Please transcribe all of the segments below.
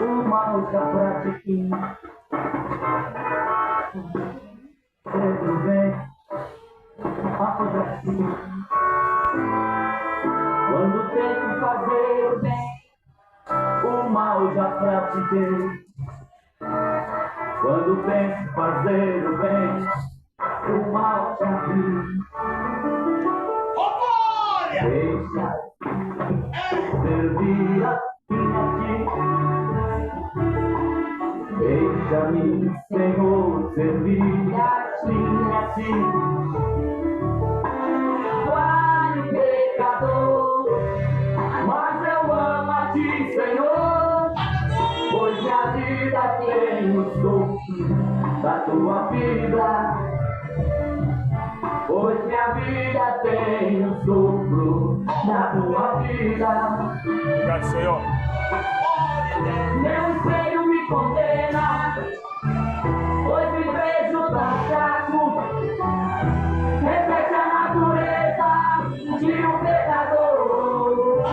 o mal já pratiquei. Tudo bem, apesar de quando tento fazer o bem, o mal já pratiquei. Quando penso fazer o bem, o mal já vi. Deixa servir assim a ti. Deixa-me, Senhor, servir assim a ti. Vale pecador, mas eu amo a ti, Senhor, pois minha vida tem o sopro da tua vida. Pois minha vida tem o sopro da tua vida. Obrigado, Senhor. Meu espelho me condena, pois me vejo tão fraco. Reflete a natureza de um pecador.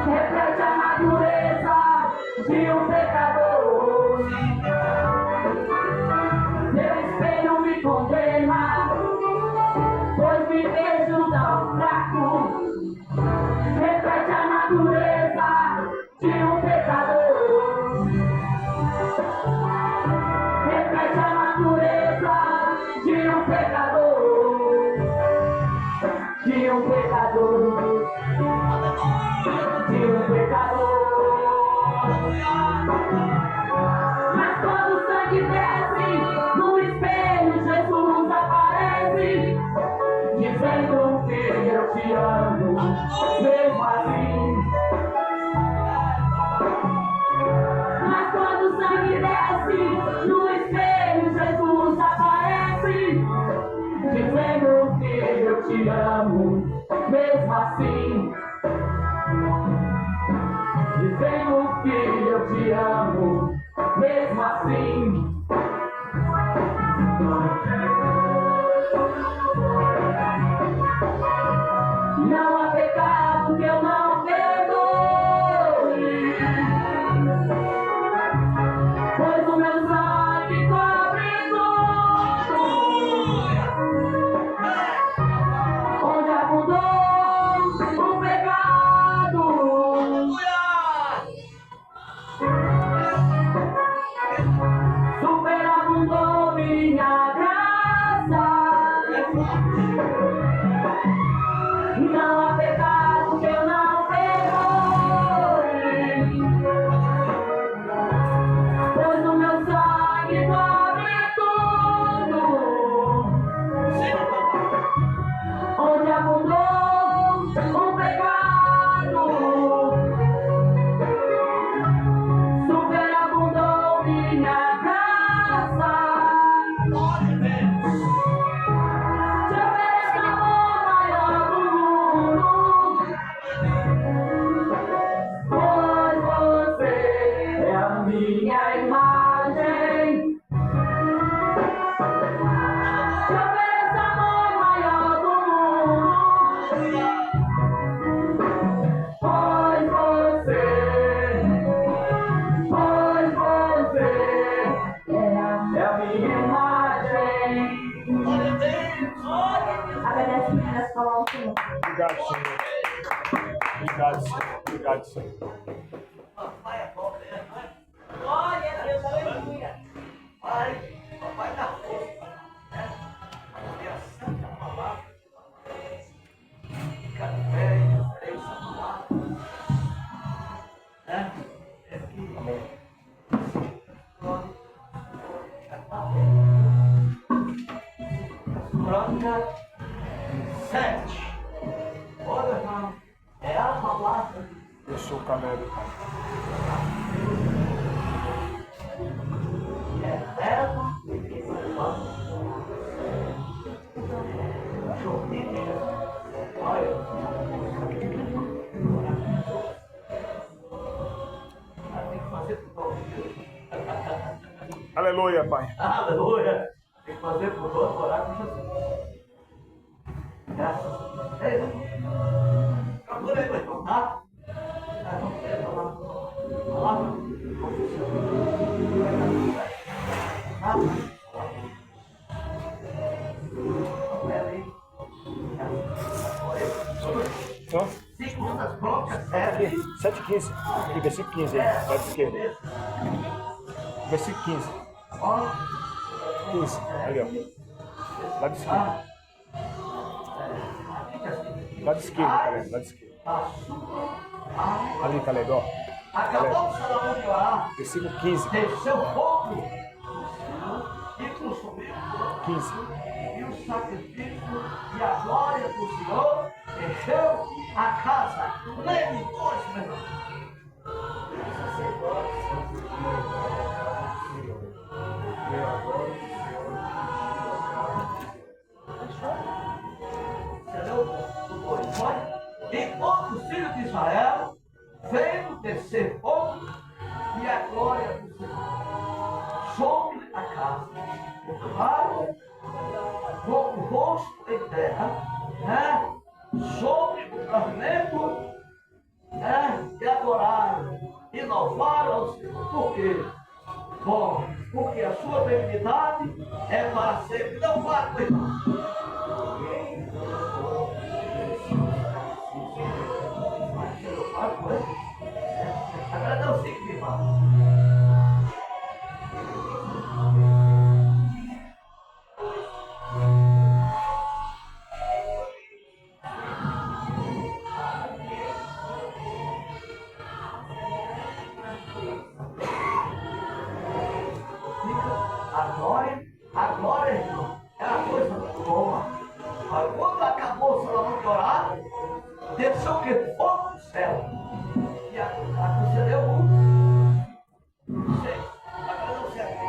Reflete a natureza de um pecador. Meu espelho me condena, pois me vejo tão fraco. Reflete a natureza de um pecador. Reflete a natureza de um pecador. De um pecador. De um pecador. Mas quando o sangue desce no espelho, Jesus aparece, dizendo que eu te amo, mesmo assim. Mas quando o sangue desce no espelho, Jesus aparece, dizendo que eu te amo, mesmo assim. Dizendo que eu te amo, mesmo assim. Não há pecado que eu não perdoe, pois o meu sangue cobre tudo. Onde abundou o pecado, superabundou minha graça. Não há pecado que eu não perdoe, pois o meu sangue cobre tudo. Onde abundou o pecado, superabundou minha graça. Te ofereço amor maior do mundo, pois você é a minha imagem. Te ofereço amor maior do mundo, pois você é a minha imagem. Agradece minhas palavras. Obrigado, Senhor. Obrigado, Senhor. Obrigado, Senhor. Glória a Deus, aleluia. Papai da força, né? E a santa palavra, fica velho, três palavras, né? É que Crônica 7. Olha, irmão, é a palavra. Eu sou o Camelo. Eterno Aleluia, Pai. aleluia. Tem que fazer por dois, orar com Jesus. Graças a Deus. Procura aí, meu irmão, tá? Vamos ver, vamos lá. 7:15. Aqui, versículo 15 aí, lado esquerdo. Versículo 15. 15, ali ó. Lado esquerdo. Lado esquerdo, Caleb, lado esquerdo. Ali, Caleb, ó. Acabou o Salomão de orar, Versículo 15. desceu fogo e consumiu 15. e o sacrifício e a glória do Senhor encheu a casa. Leme dois, meu irmão. Entendeu? E todos os filhos de Israel veio descer fogo e a glória do Senhor sobre a casa. O claro, com o rosto em terra, sobre o pavimento, e adoraram e louvaram ao Senhor. Por quê? Bom, porque a sua benignidade é para sempre. Não vá, meu irmão. Agora não fique me falando. A glória, irmão, é uma coisa muito boa. Mas quando acabou o Salomão de orar, desceu o que? Fogo do céu. E acendeu seis. Agora não sei aqui.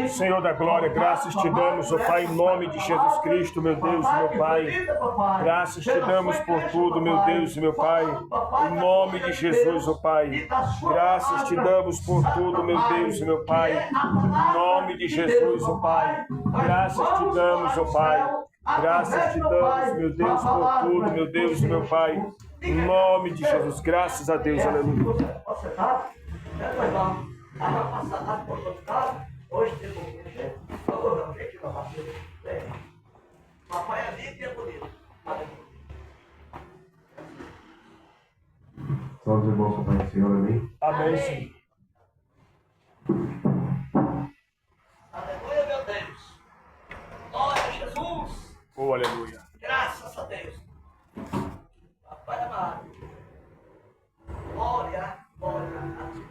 Senhor da glória, graças te damos, ó Pai, em nome de Jesus Cristo, meu Deus e meu Pai. Graças te damos por tudo, meu Deus e meu Pai. Em nome de Jesus, ó Pai. Graças te damos por tudo, meu Deus e meu Pai. Em nome de Jesus, ó Pai. Graças te damos, ó Pai. Graças te damos, meu Deus, por tudo, meu Deus e meu Pai. Em nome de Jesus, graças a Deus, aleluia. Hoje tem um jeito. Gente, papai é lindo e é bonito. Só os irmãos com Pai do Senhor, amém? Amém, sim. Aleluia, meu Deus. Glória a Jesus. Oh, aleluia. Graças a Deus. Papai amado. Glória, glória a Deus.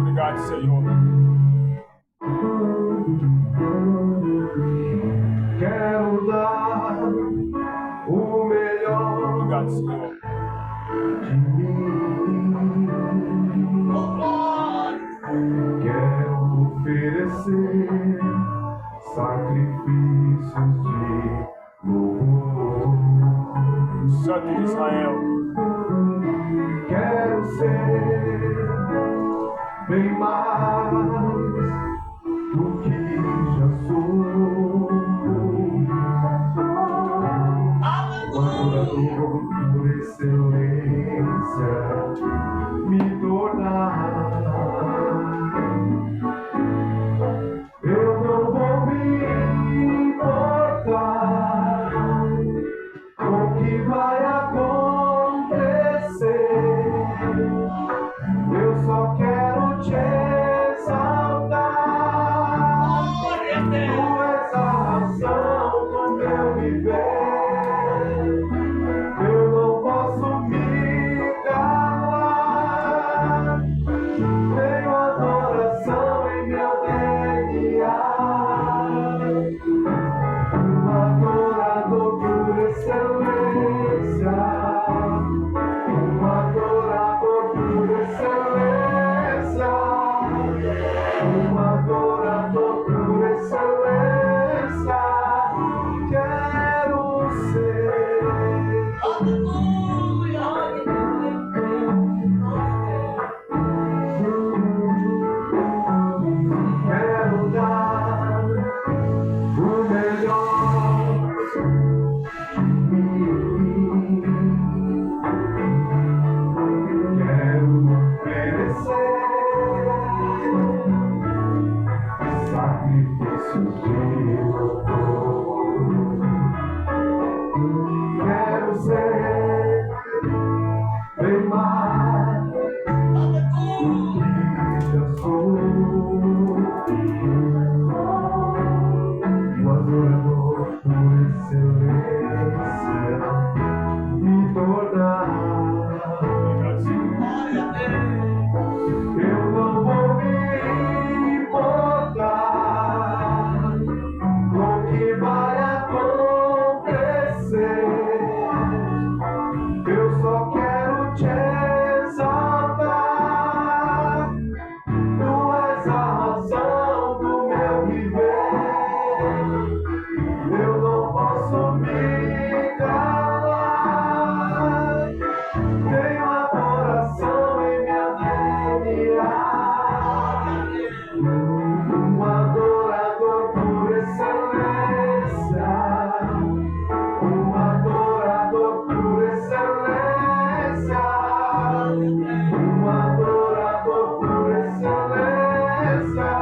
Obrigado, Senhor. Quero dar o melhor Obrigado, Senhor. de mim. Quero oferecer sacrifícios de louvor. Santo de Israel. Quero ser só quero te exaltar. Tu és a razão do meu viver. Eu não posso me calar. Tenho adoração em meu DNA. Um adorador por excelência. Um adorador por excelência. Um adorador por excelência. Quero ser. Quero dar o melhor de mim. Quero oferecer sacrifícios de louvor. Quero ser bem mais do que já sou. Um adorador por excelência. Me tornar. Eu não vou me importar com o que vai acontecer. Eu só quero te exaltar. Tu és a razão do meu viver. Eu não posso me calar. Tenho adoração em minha DNA. Um adorador por excelência. Um adorador por excelência. Um adorador por excelência.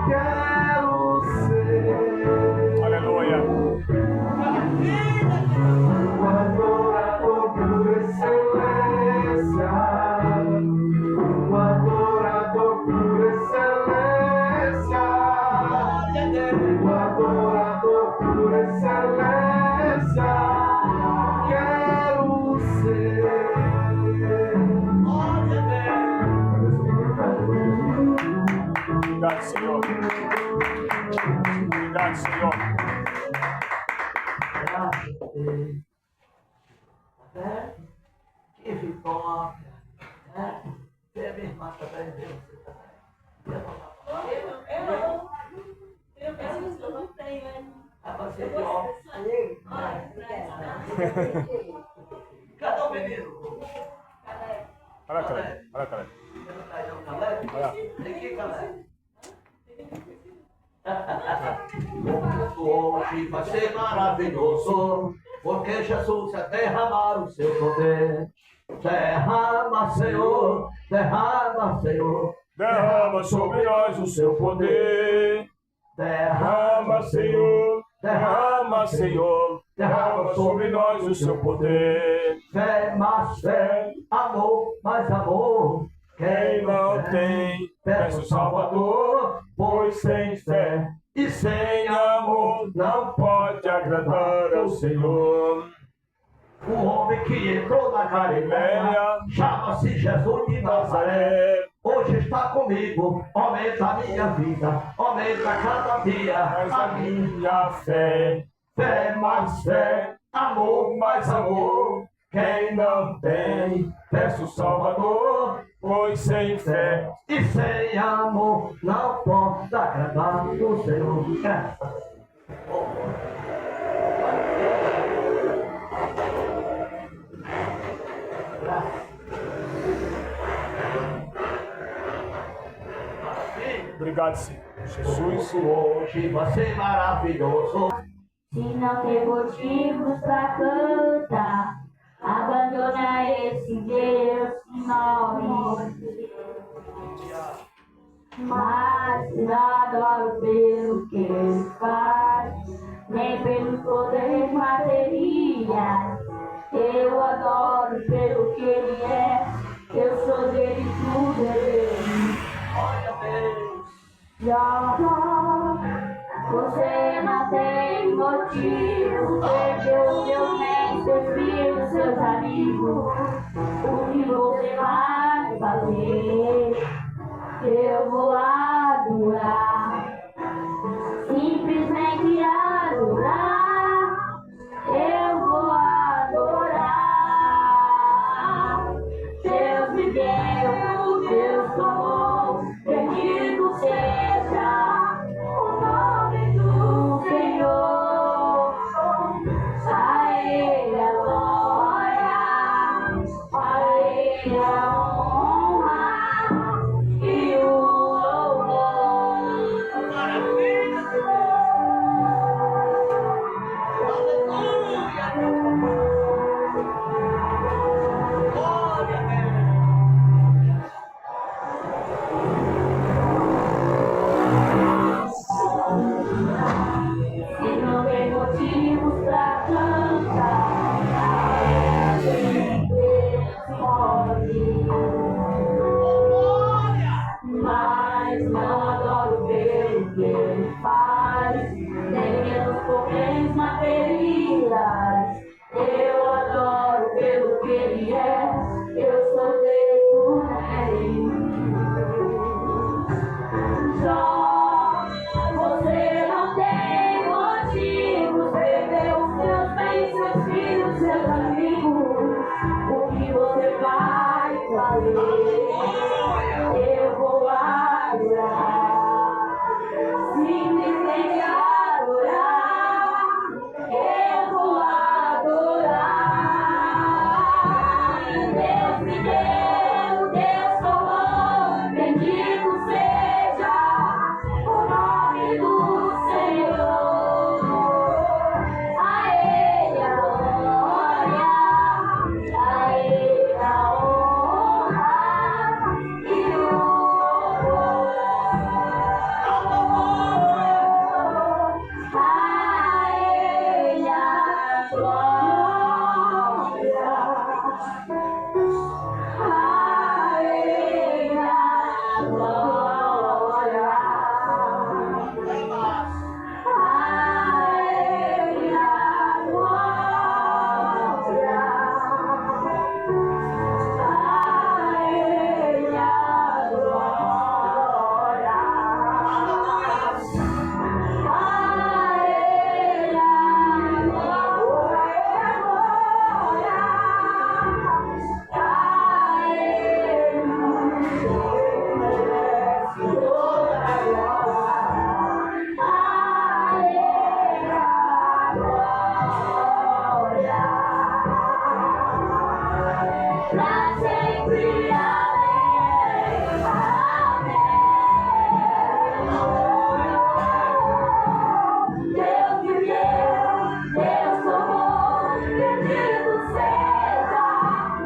Quero ser. Aleluia. Um adorador por excelência. Um adorador por excelência. Um adorador por excelência. Quero ser. Obrigado, Senhor. Obrigado, Senhor. Graças a Deus. Né? Que vitória. Né? Você, minha irmã, também, Deus. Você também. Eu preciso, eu não tenho, né? Ah, você de óculos. Cadê o menino? Olha, cara. Olha, cara. Vem aqui, Calé. Hoje vai ser maravilhoso, porque Jesus vai derramar o seu poder. Derrama, Senhor, derrama, Senhor. Derrama sobre nós o seu poder. Derrama, Senhor. Derrama, Senhor. Derrama sobre nós o seu poder. Fé, mais fé, amor, mais amor. Quem não tem, peça o Salvador, pois sem fé e sem amor não pode agradar ao Senhor. O homem que entrou na Galileia chama-se Jesus de Nazaré. Hoje está comigo, aumenta a minha vida, aumenta cada dia Mas a minha fé, fé, mais fé, amor mais amor. Quem não tem, peça o Salvador, pois sem fé e sem amor não pode agradar o Senhor. Obrigado, Senhor. Jesus. Hoje vai ser maravilhoso. Se não tem motivos pra cantar, abandona esse Deus que morre. Mas não adoro pelo que ele faz, nem pelos poderes materiais. Eu adoro pelo que ele é, eu sou dele. Glória a Deus. Você não tem motivo, perdeu seus bens, seus filhos, seus amigos. O que você vai fazer? Eu vou adorar, simplesmente adorar. Eu vou adorar. Deus me deu, Deus tomou, bendito seja o nome do Senhor. A Ele a glória, a Ele a honra e o louvor. Maravilha, Deus. Aleluia. Glória a Deus. Se não tem motivos pra cantar, mas não adoro pelo que ele faz, nem pelos problemas materiais. Eu adoro pelo que ele é, eu sou feito nele. Só você não tem motivos, perdeu os seus bens, seus filhos, seus amigos. O que você vai fazer? Eu vou adorar, simplesmente adorar. Eu vou adorar. Deus me deu, Deus tomou, bendito seja o nome do Senhor. A Ele a glória, a Ele a honra e o louvor. A Ele a glória, a Ele a glória. Pra sempre, amém, amém. Deus me deu, Deus tomou, bendito seja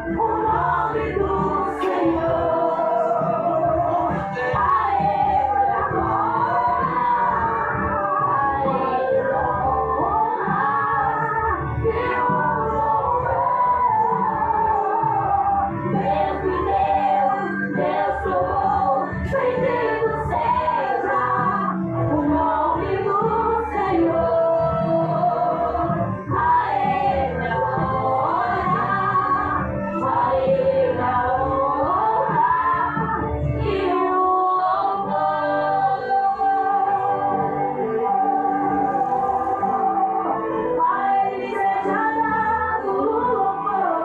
o nome do Senhor. A Ele a glória, a Ele a honra e o louvor. Deus me deu, Deus tomou, bendito seja o nome do Senhor. A Ele a glória, a Ele a honra e o louvor. A Ele seja dado o louvor.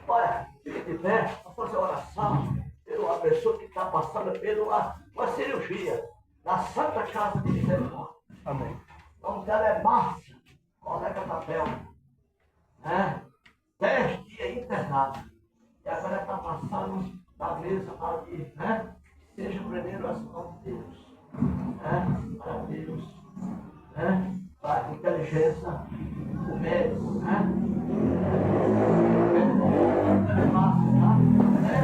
Olha, fique de pé para fazer oração pela pessoa que está passando pela uma cirurgia na Santa Casa de Misericórdia. Amém. O nome dela é Márcia, colega da Belma. 10 dias internada. E agora está passando na mesa ali, né? Seja o primeiro as mãos de Deus. Para Deus. Para a inteligência do médico,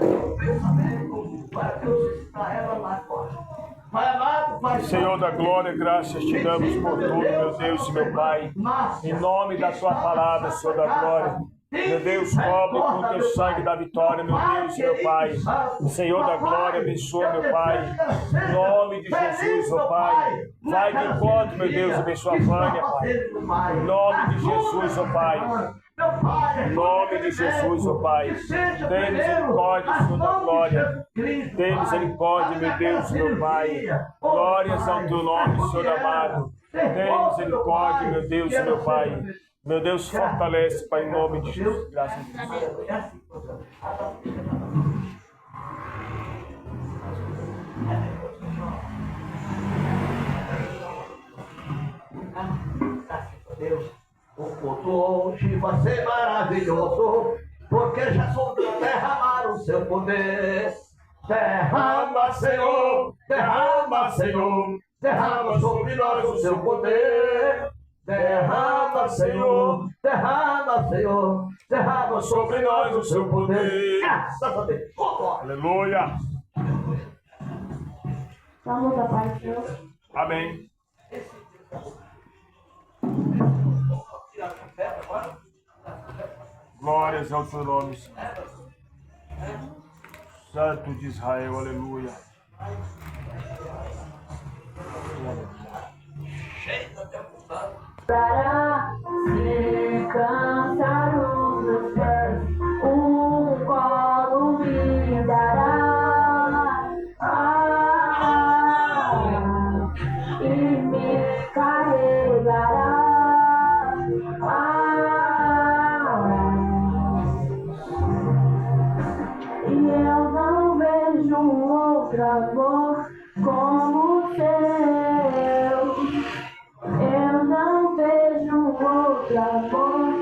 o pensamento para Deus está ela lá agora. Pai amado, Pai Senhor da glória, graças te damos por tudo, meu Deus e meu Pai. Em nome da tua palavra, Senhor da glória. Meu Deus, cobre com o teu sangue da vitória, meu Deus e meu Pai. Senhor da glória, abençoa, meu Pai. Em nome de Jesus, ó Pai. Vai de encontro, meu Deus, abençoa a Vânia, Pai. Em nome de Jesus, ó Pai. Em nome de Jesus, ó Pai. Tem misericórdia, Senhor da glória. Tem misericórdia, meu Deus, meu Pai. Glórias ao teu nome, Senhor amado. Tem misericórdia, meu Deus, meu Pai. Meu Deus, fortalece, Pai, em nome de Jesus. Graças a Deus. Deus, o culto hoje vai ser maravilhoso, porque Jesus derramar o seu poder. Derrama, Senhor, derrama, Senhor, derrama sobre nós o seu poder. Derrama, Senhor, derrama, Senhor, derrama sobre nós o seu poder. Graças a Deus. Aleluia. Vamos à paz, Senhor. Amém. Glórias ao teu nome, Senhor. Santo de Israel, aleluia. Para se cansar os meus pés, um colo me dará, e me carregará, e eu não vejo outro amor como o teu. Eu não vejo outro amor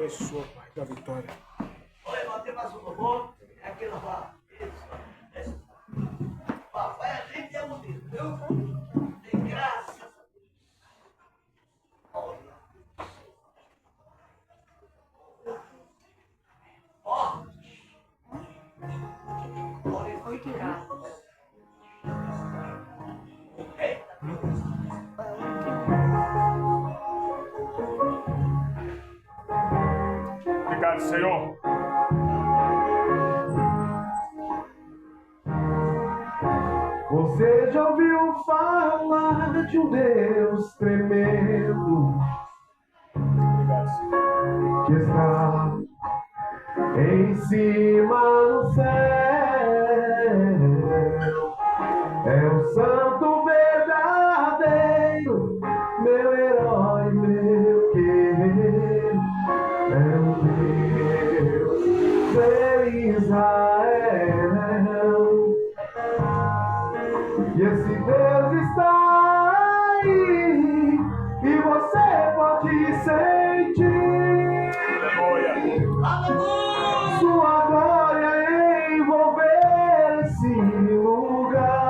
Abençoa, Pai, da vitória. Olha, nós temos mais um louvor. É aquele lá. Isso. Papai, a gente é unido, viu? Tem graça. Olha. Ó. Olha que graça. Obrigado, Senhor. Você já ouviu falar de um Deus tremendo Obrigado, Senhor. que está em cima do céu? É o santo verdadeiro, meu herói, meu guerreiro. É o Deus de Israel. E esse Deus está aí, e você pode sentir Aleluia. sua glória envolver esse lugar.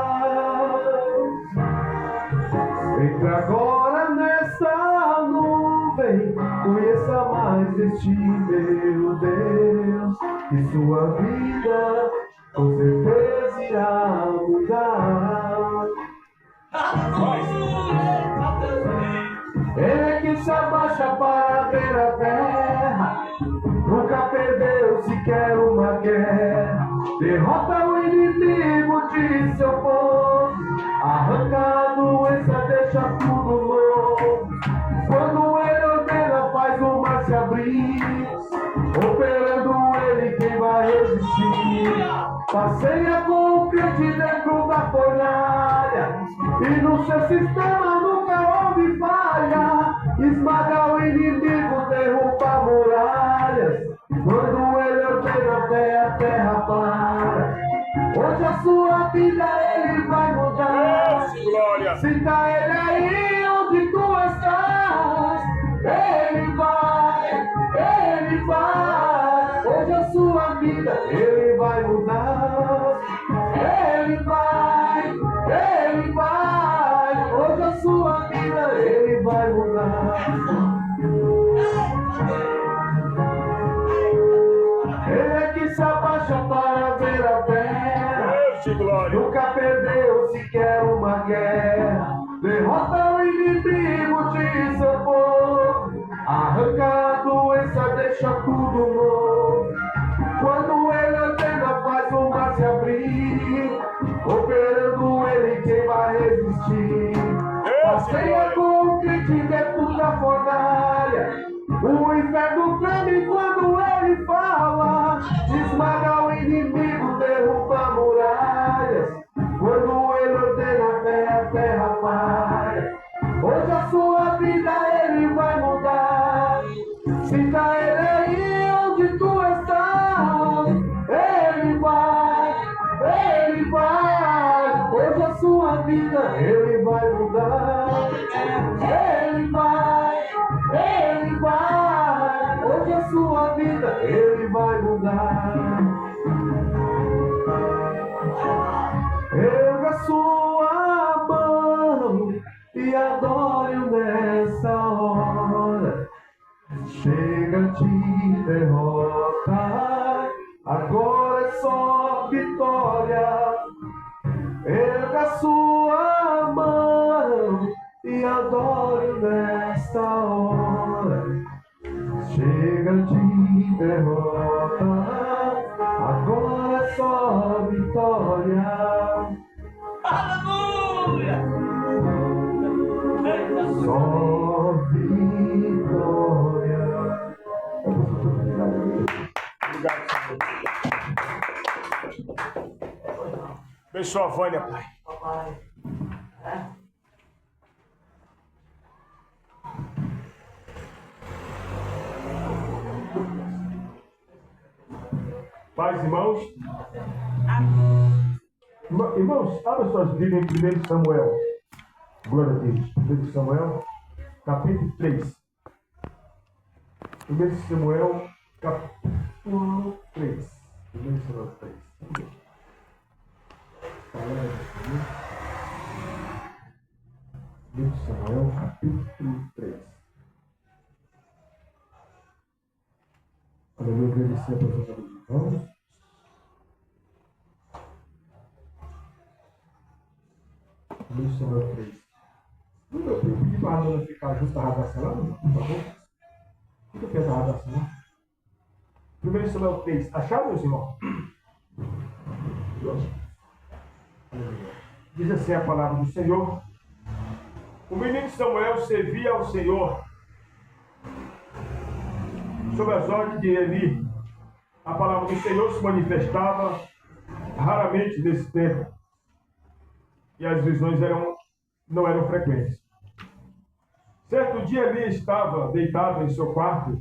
Entre agora nessa nuvem, conheça mais este meu Deus, e sua vida com certeza irá mudar. Ele que se abaixa para ver a terra, nunca perdeu sequer uma guerra. Derrota o inimigo de seu povo, arranca a doença, deixa tudo novo. Quando ele ordena, faz o mar se abrir, operando ele, quem vai resistir? Passeia com o crente dentro da fornalha, e no seu sistema nunca houve falha. Esmaga o inimigo, derruba muralhas, quando ele ordena até a terra para. Hoje a sua vida ele vai mudar. Glória. Sinta ele aí onde tu estás. Ele vai, ele vai. Hoje a sua vida ele vai mudar. Ele vai, ele vai. Hoje a sua vida ele vai mudar. Ele é que se abaixa para ver a terra, Deus de glória. nunca perdeu sequer uma guerra. Derrota o inimigo de seu povo, arranca a doença, deixa tudo novo. Quando ele ordena, faz o mar se abrir, operando ele, quem vai resistir? Passeia com o crente dentro da fornalha, o inferno treme quando ele fala. Esmaga o inimigo, derruba muralhas, quando ele ordena até a terra para. Hoje a sua vida ele vai mudar. Sinta ele aí onde tu estás. Ele vai, ele vai. Hoje a sua vida ele vai mudar. Ele vai, ele vai. Hoje a sua vida ele vai mudar. Erga sua mão e adore-o nessa hora. Chega de derrota, agora é só vitória. Erga sua mão e adore-o nesta hora. Chega de derrota, agora é só vitória. Aleluia! Só vitória. Obrigado, Senhor. Abençoa a Vânia, Pai. Papai. Paz, irmãos. Irmãos, abra suas Bíblias em 1 Samuel. Glória a Deus. 1 Samuel, capítulo 3. 1 Samuel, capítulo 3. 1 Samuel 3. Livro de Samuel, capítulo 3. Aleluia, agradecer a presença dos irmãos. Livro de Samuel 3. Eu pedi para a Ana ficar junto à radação lá, por favor. O que fez a radação lá? 1 Samuel 3. Acharam, meus irmãos? Diz assim a palavra do Senhor. O menino Samuel servia ao Senhor sob as ordens de Eli. A palavra do Senhor se manifestava raramente nesse tempo. E as visões não eram frequentes. Certo dia Eli estava deitado em seu quarto.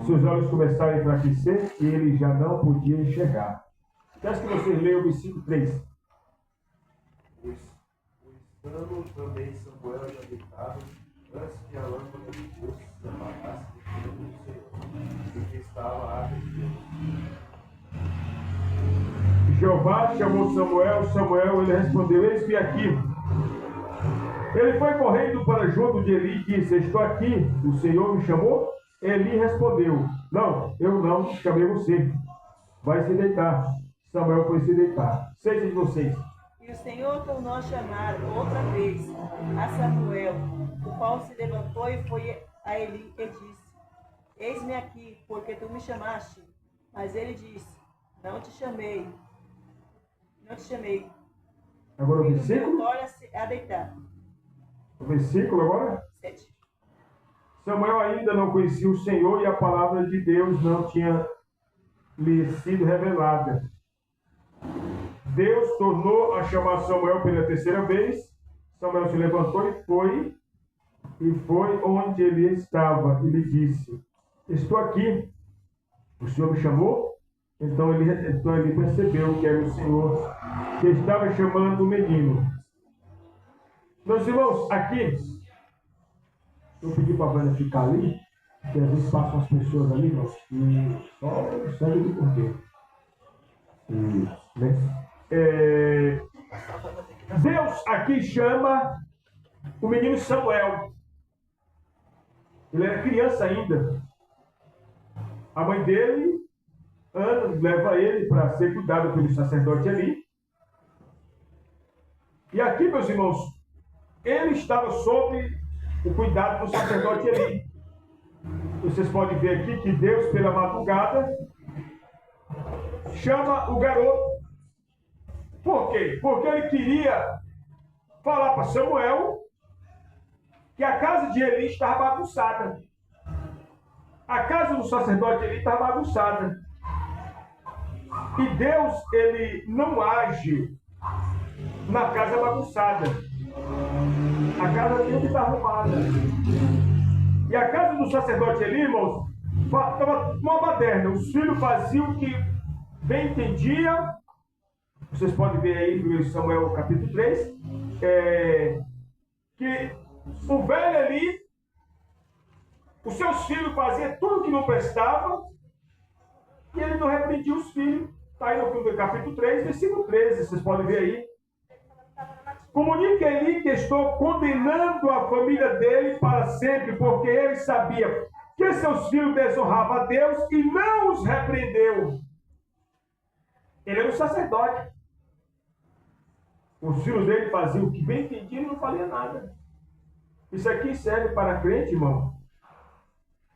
Seus olhos começaram a enfraquecer e ele já não podia enxergar. Peço que vocês leiam o versículo 3. Estando também Samuel já deitado, antes que a lâmpada de Deus se apagasse do Senhor, porque estava árvore de Deus. Jeová chamou Samuel, ele respondeu, eis-me aqui. Ele foi correndo para junto de Eli e disse, estou aqui, o Senhor me chamou? Eli respondeu, não, eu não chamei você, vai se deitar. Samuel foi se deitar. 6 de vocês. E o Senhor tornou a chamar outra vez a Samuel, o qual se levantou e foi a Eli e disse, eis-me aqui, porque tu me chamaste. Mas ele disse, não te chamei. Agora o Filho versículo. meu, torna-se a deitar. O versículo agora. 7. Samuel ainda não conhecia o Senhor e a palavra de Deus não tinha lhe sido revelada. Deus tornou a chamar Samuel pela terceira vez. Samuel se levantou e foi onde ele estava. E lhe disse, estou aqui. O Senhor me chamou? Então ele percebeu que era o Senhor que estava chamando o menino. Meus irmãos, aqui, eu pedi para a Vânia ficar ali, porque às vezes passam as pessoas ali, irmãos, e só o sangue do cordeiro. Deus aqui chama o menino Samuel. Ele era criança ainda. A mãe dele, Ana, leva ele para ser cuidado pelo sacerdote Eli. E aqui, meus irmãos, ele estava sob o cuidado do sacerdote Eli. Vocês podem ver aqui que Deus, pela madrugada, chama o garoto. Por quê? Porque ele queria falar para Samuel que a casa de Eli estava bagunçada. A casa do sacerdote Eli estava bagunçada. E Deus, ele não age na casa bagunçada. A casa tem que estar arrumada. E a casa do sacerdote Eli, irmãos, estava uma baderna. Os filhos faziam o que bem entendiam. Vocês podem ver aí no Samuel capítulo 3, que o velho Eli, os seus filhos faziam tudo que não prestava, e ele não repreendia os filhos. Está aí no capítulo 3, versículo 13, vocês podem ver aí. Comunica Eli que estou condenando a família dele para sempre, porque ele sabia que seus filhos desonravam a Deus e não os repreendeu. Ele era um sacerdote. Os filhos dele faziam o que bem entendiam e não faliam nada. Isso aqui serve para crente, irmão,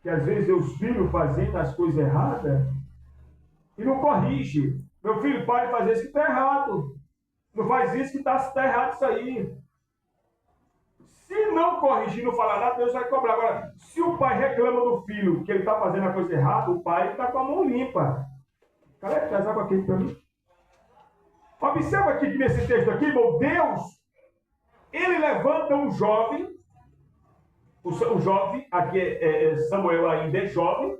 que às vezes os filhos fazendo as coisas erradas e não corrige. Meu filho, pare de fazer isso que está errado. Não faz isso que está errado isso aí. Se não corrigir, não falar nada, Deus vai cobrar. Agora, se o pai reclama do filho que ele está fazendo a coisa errada, o pai está com a mão limpa. Cara, traz água aqui para mim. Observa aqui que nesse texto aqui, irmão, Deus, ele levanta um jovem, o jovem, aqui Samuel ainda é jovem,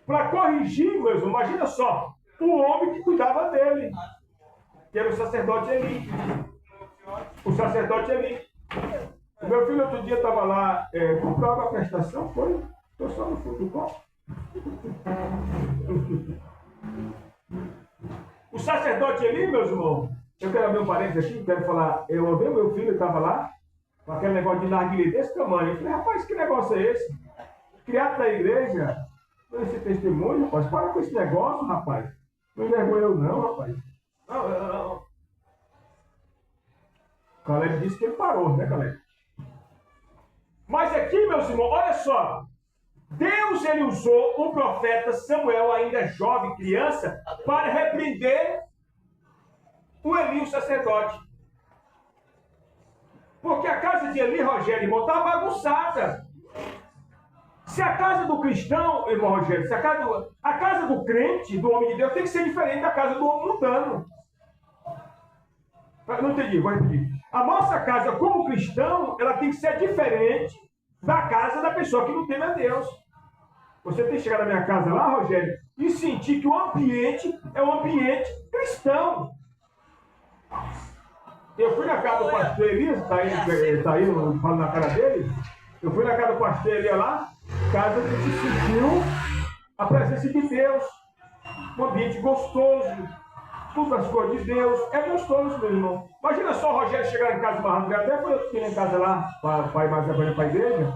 para corrigir, meus irmãos, imagina só, o homem que cuidava dele, que era o sacerdote Eli. O sacerdote Eli. O meu filho outro dia estava lá, comprou uma prestação, foi? Estou só no fundo do copo. O sacerdote Eli, meus irmãos, eu quero abrir um parênteses aqui, quero falar, eu ouvi meu filho, estava lá, com aquele negócio de narguilé desse tamanho. Eu falei, rapaz, que negócio é esse? Criado da igreja, esse testemunho, rapaz, para com esse negócio, rapaz. Não envergonha eu não, rapaz. Não. Caleb disse que ele parou, né, Caleb? Mas aqui, meus irmãos, olha só. Deus, ele usou o profeta Samuel, ainda jovem, criança, para repreender o Eli, o sacerdote. Porque a casa de Eli, Rogério, irmão, está bagunçada. Se a casa do cristão, irmão Rogério, se a casa do crente, do homem de Deus, tem que ser diferente da casa do homem mundano. Não entendi, vou repetir. A nossa casa, como cristão, ela tem que ser diferente da casa da pessoa que não teme a Deus. Você tem que chegar na minha casa lá, Rogério, e sentir que o ambiente é um ambiente cristão. Eu fui na casa do pastor Elias, tá aí falando na cara dele. Eu fui na casa do pastor Elias lá, casa que se sentiu a presença de Deus. Um ambiente gostoso, tudo as coisas de Deus. É gostoso, meu irmão. Imagina só o Rogério chegar em casa de madrugada, até quando eu fiquei em casa lá, para ir mais para a igreja.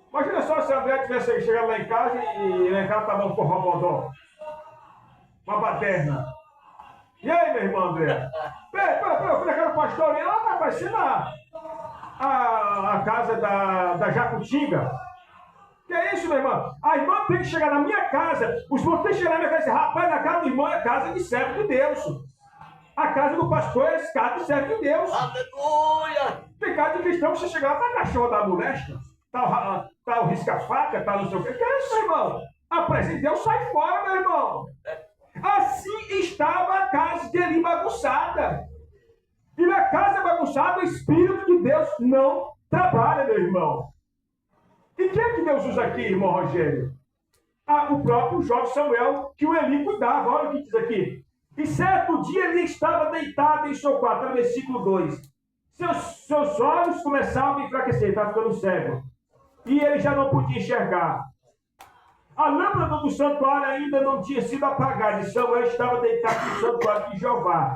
Imagina só se a André tivesse chegado lá em casa e lá em casa estava um corrobodó, uma baderna. E aí, meu irmão André? Eu fui na casa do pastor e ela está parecendo a casa da Jacutinga. Que é isso, meu irmão? A irmã tem que chegar na minha casa, os irmãos têm que chegar na minha casa e dizer, rapaz, na casa do irmão é casa de servo de Deus. A casa do pastor é casa de servo de Deus. Aleluia! Tem casa de cristão que você chegar lá, tá a cachorra da molesta, tá o risca-faca, tá não sei o quê. Que é isso, meu irmão? A presença de Deus sai fora, meu irmão. Assim estava a casa de Eli bagunçada. E na casa bagunçada, o Espírito de Deus não trabalha, meu irmão. E quem é que Deus usa aqui, irmão Rogério? O próprio jovem Samuel, que o Eli cuidava. Olha o que diz aqui. E certo dia ele estava deitado em seu quarto, no versículo 2. Seus olhos começavam a enfraquecer, estava ficando cego. E ele já não podia enxergar. A lâmpada do santuário ainda não tinha sido apagada. E Samuel estava deitado no santuário de Jeová,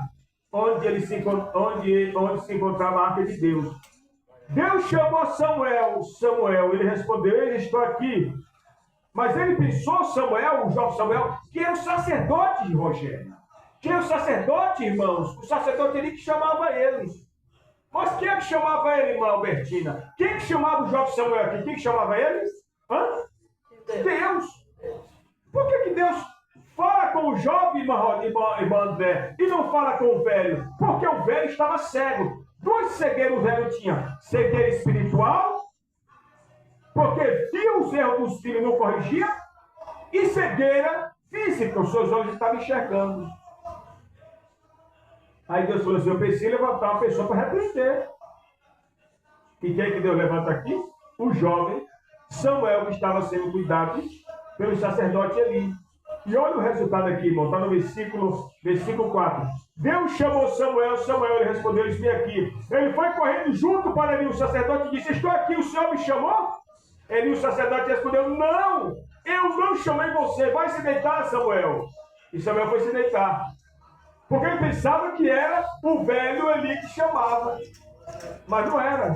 onde se encontrava a arca de Deus. Deus chamou Samuel, ele respondeu, eu estou aqui. Mas ele pensou, Samuel, o jovem Samuel, que era o sacerdote de Rogério. Quem é o sacerdote, irmãos? O sacerdote ele que chamava eles. Mas quem é que chamava ele, irmã Albertina? Quem que chamava o jovem Samuel aqui? Quem que chamava eles? Deus. Por que Deus fala com o jovem, irmã André, e não fala com o velho? Porque o velho estava cego. Duas cegueiras o velho tinha. Cegueira espiritual, porque via os erros dos filhos e não corrigia, e cegueira física, os seus olhos estavam enxergando. Aí Deus falou assim, eu preciso levantar uma pessoa para repreender. E quem é que Deus levanta aqui? O jovem Samuel, que estava sendo cuidado pelo sacerdote Eli. E olha o resultado aqui, irmão, está no versículo 4. Deus chamou Samuel, ele respondeu, eis-me aqui. Ele foi correndo junto para Eli, o sacerdote, e disse, estou aqui, o Senhor me chamou? Eli, o sacerdote, respondeu, não, eu não chamei você, vai se deitar, Samuel. E Samuel foi se deitar. Porque ele pensava que era o velho Eli que chamava. Mas não era.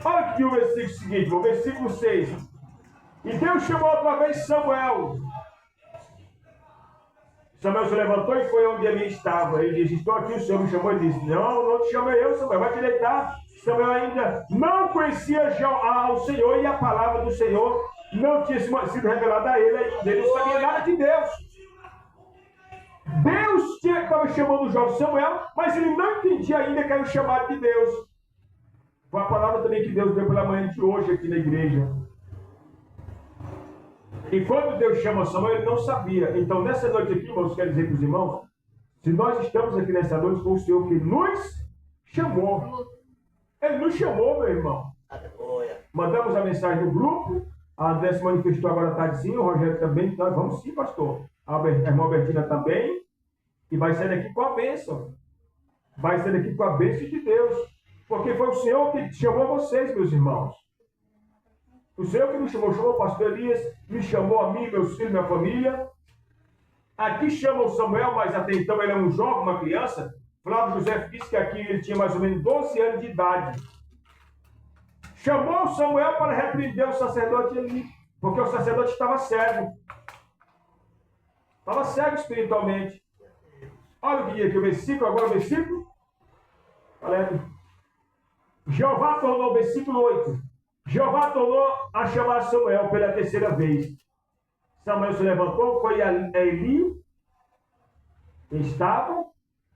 Olha aqui o versículo seguinte, o versículo 6. E Deus chamou outra vez Samuel. Samuel se levantou e foi onde ele estava. Ele disse, estou aqui, o Senhor me chamou. Ele disse, não te chamei eu, Samuel, vai te deitar. Samuel ainda não conhecia ao Senhor e a palavra do Senhor não tinha sido revelada a ele ainda. Ele não sabia nada de Deus. Deus estava chamando o jovem Samuel, mas ele não entendia ainda que era o chamado de Deus. Foi a palavra também que Deus deu pela manhã de hoje aqui na igreja. E quando Deus chama Samuel, ele não sabia. Então, nessa noite aqui, irmãos, quero dizer para os irmãos, se nós estamos aqui nessa noite, foi o Senhor que nos chamou. Ele nos chamou, meu irmão. Mandamos a mensagem no grupo, a André se manifestou agora à tardezinha, o Rogério também, então vamos sim, pastor. A irmã Albertina também, e vai sair daqui com a bênção. Vai sair daqui com a bênção de Deus. Porque foi o Senhor que chamou vocês, meus irmãos. O Senhor que nos chamou, chamou o pastor Elias, me chamou a mim, meus filhos, minha família. Aqui chamam Samuel, mas até então ele é um jovem, uma criança. Flávio José disse que aqui ele tinha mais ou menos 12 anos de idade. Chamou Samuel para repreender o sacerdote Eli, porque o sacerdote estava cego. Estava cego espiritualmente. Olha o que diz aqui o versículo, agora o versículo. Olha. Jeová tornou, versículo 8. Jeová tornou a chamar Samuel pela terceira vez. Samuel se levantou, foi a Eli, estava,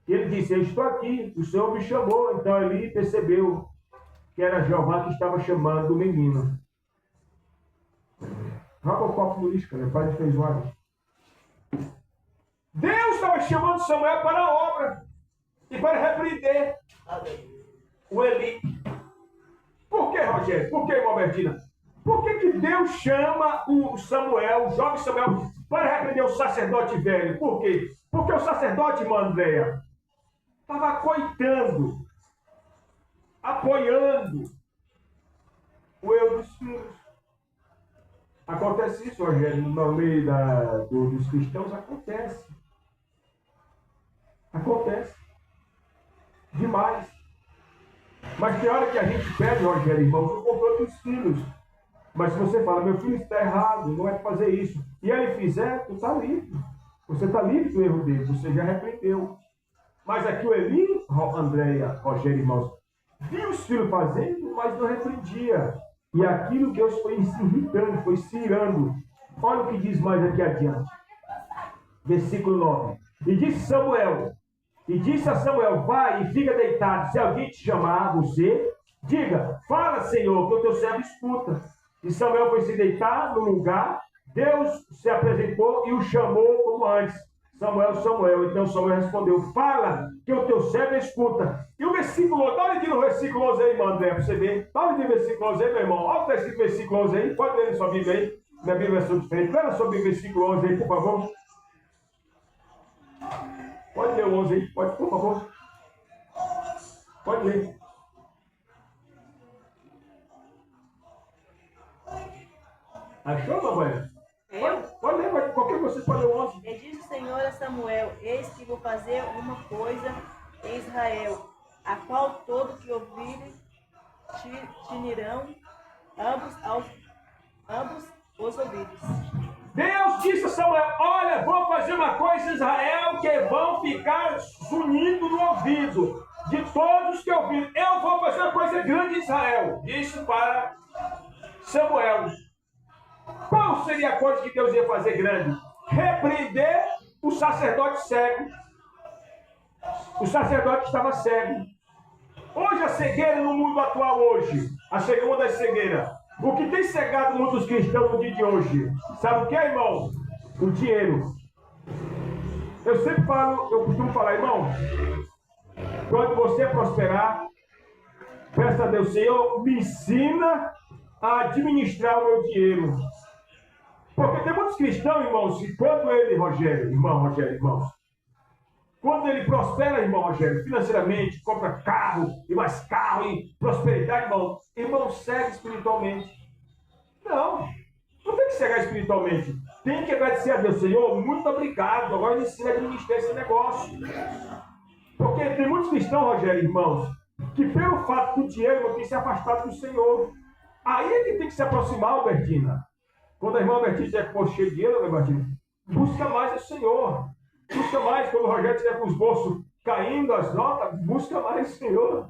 e ele disse, eu estou aqui, o Senhor me chamou. Então Eli percebeu que era Jeová que estava chamando o menino. Joga o copo no lixo, cara, faz feijoada. Deus estava chamando Samuel para a obra e para repreender o Eli. Por que, Rogério? Por que, irmã Bertina? Por que Deus chama o Samuel, o jovem Samuel, para repreender o sacerdote velho? Por quê? Porque o sacerdote, irmã Andréia, estava coitando, apoiando o eu dos filhos. Acontece isso, Rogério, no meio dos cristãos, acontece. Acontece. Demais. Mas tem hora que a gente pede, Rogério, irmãos, o controle dos filhos. Mas se você fala, meu filho está errado, não é fazer isso, e ele fizer, tu está livre. Você está livre do erro dele, você já repreendeu. Mas aqui o Eli, Andréia, Rogério, irmãos, viu os filhos fazendo, mas não repreendia. E aquilo Deus foi se irritando, foi se irando. Olha o que diz mais aqui adiante. Versículo 9. E disse a Samuel, vai e fica deitado. Se alguém te chamar, você, diga, fala, Senhor, que o teu servo escuta. E Samuel foi se deitar no lugar, Deus se apresentou e o chamou como antes. Samuel, Samuel. Então Samuel respondeu, fala, que o teu servo escuta. E o versículo, dá aqui no versículo 11 aí, irmão André, para você ver. Dá aqui no versículo 11 aí, meu irmão. Olha o versículo 11 aí, pode ler na sua Bíblia aí. Na Bíblia versão diferente. Lê na sua Bíblia, versículo 11 aí, por favor. Pode ler o 11 aí, pode, por favor. Pode ler. Achou, mamãe? Pode ler, qualquer coisa você pode ler o 11. E disse o Senhor a Samuel, eis que vou fazer uma coisa em Israel, a qual todos que ouvirem tinirão ambos os ouvidos. Deus disse a Samuel, olha, vou fazer uma coisa em Israel que vão ficar zunindo no ouvido de todos que ouvirem. Eu vou fazer uma coisa grande em Israel. Disse para Samuel. Qual seria a coisa que Deus ia fazer grande? Repreender o sacerdote cego. O sacerdote estava cego. Hoje a cegueira no mundo atual hoje, a segunda das cegueiras. O que tem cegado muitos cristãos no dia de hoje? Sabe o que, irmão? O dinheiro. Eu sempre falo, eu costumo falar, irmão, quando você prosperar, peça a Deus, Senhor, me ensina a administrar o meu dinheiro. Porque tem muitos cristãos, irmãos, que quando ele, irmãos, quando ele prospera, irmão Rogério, financeiramente, compra carro, e mais carro, e prosperidade, irmão, segue espiritualmente. Não tem que cegar espiritualmente. Tem que agradecer a Deus, Senhor, muito obrigado, agora me ensina a administrar esse negócio. Porque tem muitos cristãos, Rogério, irmãos, que pelo fato do dinheiro, tem se afastado do Senhor. Aí é que tem que se aproximar, Albertina. Quando a irmã Albertina tiver com cheio de dinheiro, Albertina, busca mais o Senhor. Busca mais, quando o Rogério estiver com os bolsos caindo, as notas, busca mais o Senhor.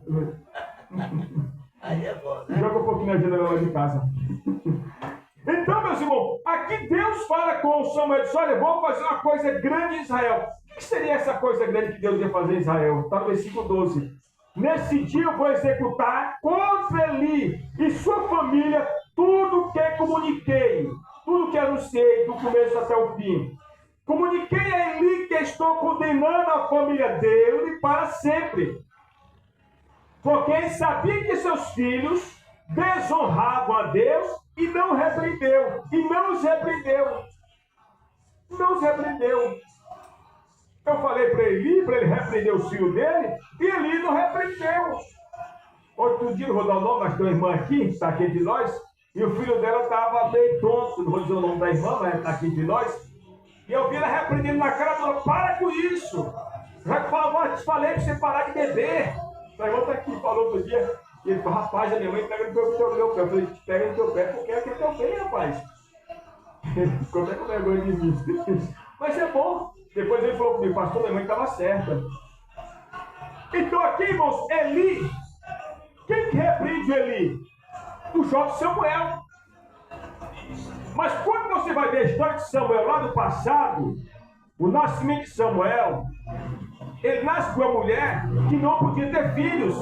Aí é bom, né? Joga um pouquinho na janela de casa. Então, meus irmãos, aqui Deus fala com o Samuel, diz, olha, vou fazer uma coisa grande em Israel. O que seria essa coisa grande que Deus ia fazer em Israel? Está no versículo 12. Nesse dia eu vou executar contra Eli e sua família tudo que comuniquei, tudo que anunciei, do começo até o fim. Comuniquei a Eli que estou condenando a família dele para sempre. Porque ele sabia que seus filhos desonravam a Deus e não repreendeu. E não os repreendeu. Não os repreendeu. Eu falei para ele repreender os filhos dele, e Eli não repreendeu. Outro dia, eu vou dar o nome, mas tem uma irmã aqui, está aqui entre nós, E o filho dela estava bem tonto, não vou dizer o nome da irmã, mas está aqui entre nós. E eu vi ela repreendendo na cara dela, para com isso. Já que te falei para você parar de beber. O irmão está aqui, falou outro dia. E ele falou, rapaz, a minha mãe pega no meu pé. Eu falei, pega no teu pé porque ela quer teu bem, rapaz. Como é que eu vergonha de mim? Mas é bom. Depois ele falou comigo, pastor, minha mãe estava certa. Então aqui, irmãos, Eli. Quem que repreende Eli? O jovem Samuel. Mas quando você vai ver a história de Samuel lá no passado, o nascimento de Samuel, ele nasce com uma mulher que não podia ter filhos.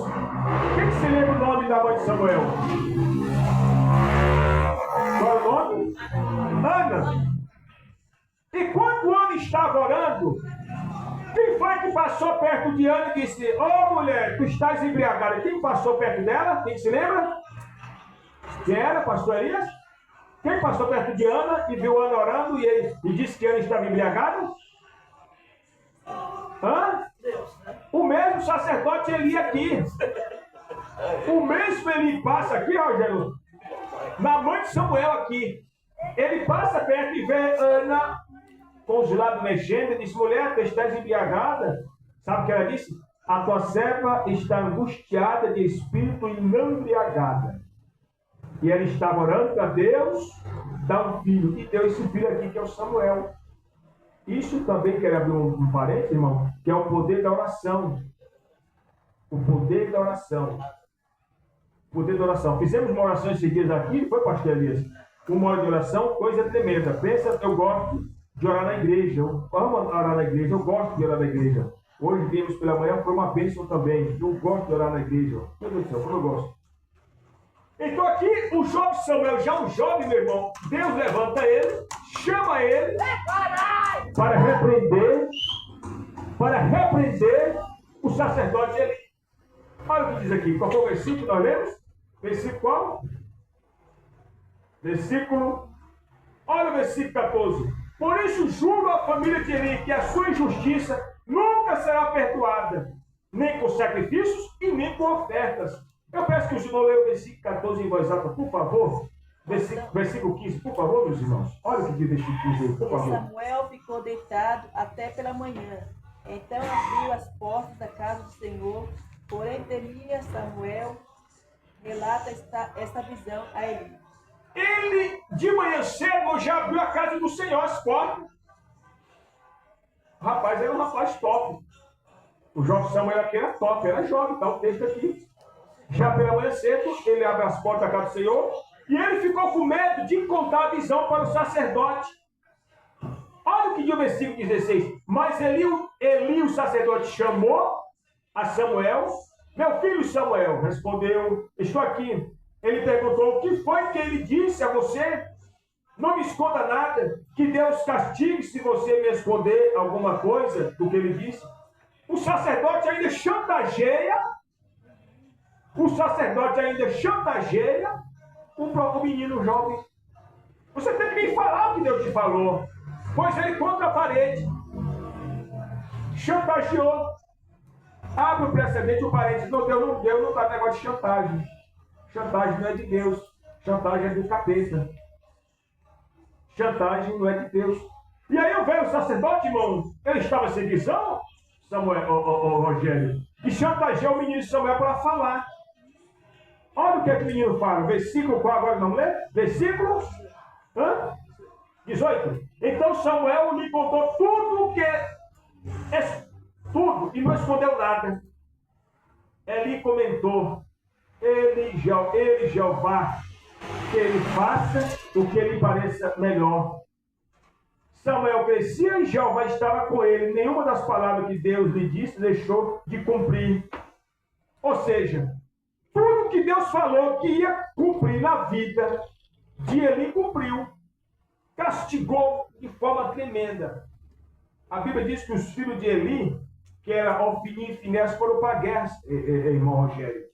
Quem que se lembra o nome da mãe de Samuel? Qual é o nome? Ana. E quando Ana estava orando, quem foi que passou perto de Ana e disse, ô mulher, tu estás embriagada? Quem passou perto dela? Quem se lembra? Quem era, pastor Elias? Quem passou perto de Ana e viu Ana orando e disse que Ana estava embriagada? Hã? O mesmo sacerdote Eli aqui. O mesmo Eli passa aqui, Rogério, na mãe de Samuel aqui. Ele passa perto e vê Ana com os lábios mexendo e diz, mulher, tu estás embriagada? Sabe o que ela disse? A tua serva está angustiada de espírito e não embriagada. E ela estava orando para Deus dar um filho. E deu esse filho aqui que é o Samuel. Isso também, quero abrir um parênteses, irmão, que é o poder da oração. O poder da oração. O poder da oração. Fizemos uma oração esses dias aqui, foi, pastor Elias? Uma hora de oração, coisa tremenda. Pensa, eu gosto de orar na igreja. Eu amo orar na igreja, eu gosto de orar na igreja. Hoje viemos pela manhã, foi uma bênção também. Eu gosto de orar na igreja. Meu Deus do céu, como eu gosto. Então aqui, o jovem Samuel, já um jovem, meu irmão, Deus levanta ele, chama ele para repreender o sacerdote Eli. Olha o que diz aqui, qual foi o versículo que nós lemos? Versículo qual? Olha o versículo 14. Por isso juro à família de Eli que a sua injustiça nunca será perdoada, nem com sacrifícios e nem com ofertas. Eu peço que o senhor leia o versículo 14 em voz alta, por favor. Versículo 15, por favor, meus irmãos. Olha o que diz o versículo 15, por favor. Samuel ficou deitado até pela manhã. Então abriu as portas da casa do Senhor, porém temia Samuel. Relata esta visão a Eli. Ele, de manhã cedo, já abriu a casa do Senhor, as portas. O rapaz era um rapaz top. O jovem Samuel aqui era top, era jovem, está o texto aqui. Já pela manhã cedo, ele abre as portas da casa do Senhor e ele ficou com medo de contar a visão para o sacerdote. Olha o que diz o versículo 16. Mas Eli, o sacerdote, chamou a Samuel. Meu filho Samuel respondeu, estou aqui. Ele perguntou, o que foi que ele disse a você? Não me esconda nada, que Deus castigue se você me esconder alguma coisa do que ele disse. O sacerdote ainda chantageia o menino jovem. Você tem que me falar o que Deus te falou. Pois ele contra a parede. Chantageou. Abre o precedente, o parente. Não, Deus não dá negócio de chantagem. Chantagem não é de Deus. Chantagem é do capeta. Chantagem não é de Deus. E aí eu vejo o sacerdote, irmão. Ele estava sem visão, Rogério. E chantageou o menino Samuel para falar. Olha o que é que o menino fala. Versículo qual agora não lê? Versículo 18. Então Samuel lhe contou tudo o que tudo e não escondeu nada. Eli comentou: Ele Jeová, que ele faça o que lhe pareça melhor. Samuel crescia e Jeová estava com ele. Nenhuma das palavras que Deus lhe disse deixou de cumprir. Ou seja, tudo que Deus falou que ia cumprir na vida de Eli, cumpriu. Castigou de forma tremenda. A Bíblia diz que os filhos de Eli, que eram Ofni e Finéias, foram para a guerra, irmão Rogério.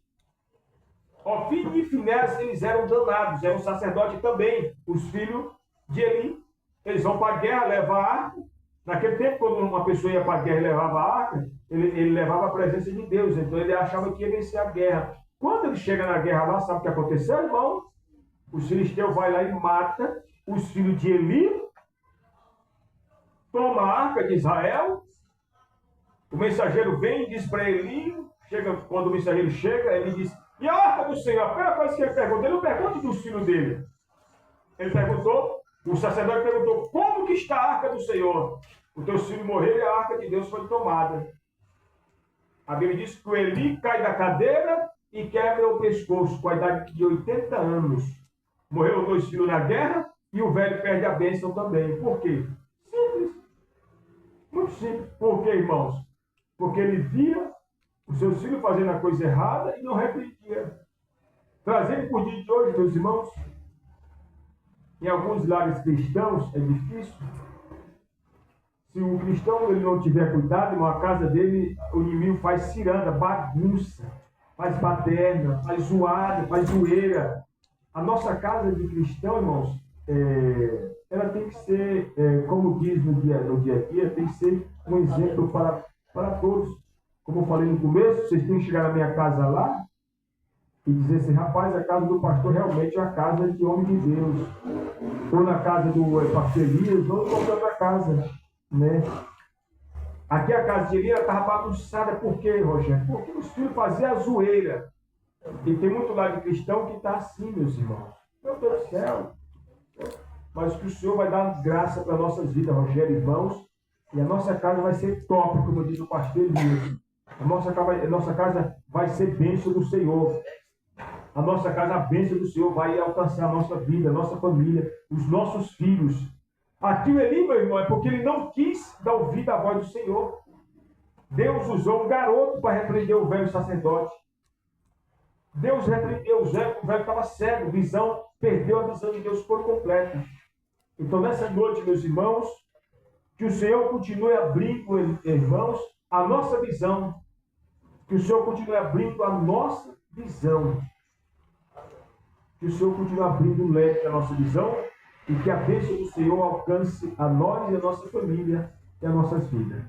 Ofni e Finéias, eles eram danados, eram sacerdotes também. Os filhos de Eli, eles vão para a guerra, levar a arca. Naquele tempo, quando uma pessoa ia para a guerra e levava a arca, ele levava a presença de Deus. Então ele achava que ia vencer a guerra. Quando ele chega na guerra lá, sabe o que aconteceu, irmão? Os filisteus vão lá e matam os filhos de Eli, toma a arca de Israel. O mensageiro vem e diz para Eli, quando o mensageiro chega, ele diz, e a arca do Senhor? A primeira coisa que ele pergunta, ele não pergunta dos filhos dele. Ele perguntou, o sacerdote perguntou, como que está a arca do Senhor? O teu filho morreu e a arca de Deus foi tomada. A Bíblia diz que o Eli cai da cadeira e quebra o pescoço, com a idade de 80 anos. Morreram 2 filhos na guerra e o velho perde a bênção também. Por quê? Simples. Muito simples. Por quê, irmãos? Porque ele via os seus filhos fazendo a coisa errada e não repreendia. Trazendo por dia de hoje, meus irmãos, em alguns lares cristãos é difícil. Se o cristão ele não tiver cuidado, irmão, a casa dele, o inimigo faz ciranda, bagunça, faz baderna, faz zoada, faz zoeira. A nossa casa de cristão, irmãos, ela tem que ser, como diz no dia a dia, tem que ser um exemplo para todos. Como eu falei no começo, vocês têm que chegar na minha casa lá e dizer assim, rapaz, a casa do pastor realmente é a casa de homem de Deus. Ou na casa do pastor Elias, ou em qualquer outra casa, né? Aqui a casa de Elias estava bagunçada. Por quê, Rogério? Porque os filhos faziam a zoeira. E tem muito lado de cristão que está assim, meus irmãos. Meu Deus do céu. Mas que o Senhor vai dar graça para nossas vidas, Rogério, irmãos. E a nossa casa vai ser top, como diz o pastor Elias. A nossa casa vai ser bênção do Senhor. A nossa casa, a bênção do Senhor vai alcançar a nossa vida, a nossa família, os nossos filhos. Aqui o Eli, meu irmão, é porque ele não quis dar ouvido à voz do Senhor. Deus usou um garoto para repreender o velho sacerdote. Deus repreendeu o velho estava cego, perdeu a visão de Deus por completo. Então, nessa noite, meus irmãos, que o Senhor continue abrindo, irmãos, a nossa visão. Que o Senhor continue abrindo a nossa visão. Que o Senhor continue abrindo o leque da nossa visão e que a bênção do Senhor alcance a nós e a nossa família e as nossas vidas.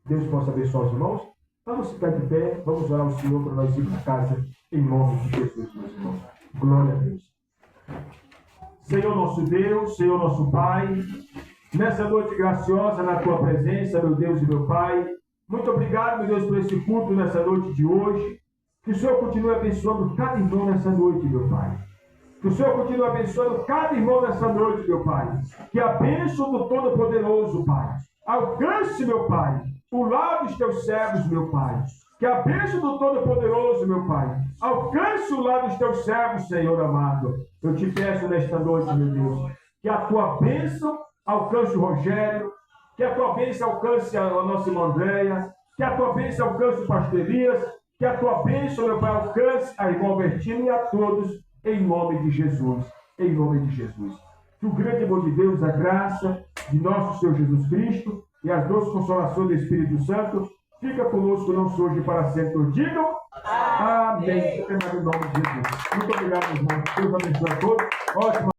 Deus possa abençoar os irmãos. Vamos ficar de pé, vamos orar ao Senhor para nós irmos para casa, em nome de Jesus, meus irmãos. Glória a Deus. Senhor nosso Deus, Senhor nosso Pai, nessa noite graciosa na Tua presença, meu Deus e meu Pai, muito obrigado, meu Deus, por esse culto nessa noite de hoje. Que o Senhor continue abençoando cada irmão nessa noite, meu Pai. Que o Senhor continue abençoando cada irmão nessa noite, meu Pai. Que a bênção do Todo-Poderoso, Pai, alcance, meu Pai, o lado dos teus servos, meu Pai. Que a bênção do Todo-Poderoso, meu Pai, alcance o lado dos teus servos, Senhor amado. Eu te peço nesta noite, meu Deus, que a tua bênção alcance o Rogério, que a tua bênção alcance a nossa irmã Andréia, que a tua bênção alcance o pastor Elias, que a tua bênção, meu Pai, alcance a irmã Albertina e a todos, em nome de Jesus. Em nome de Jesus. Que o grande amor de Deus, a graça de nosso Senhor Jesus Cristo e as doces consolações do Espírito Santo fica conosco não só hoje e para sempre. Digam amém. Em nome de Jesus. Muito obrigado, irmãos. Deus abençoe a todos. Ótima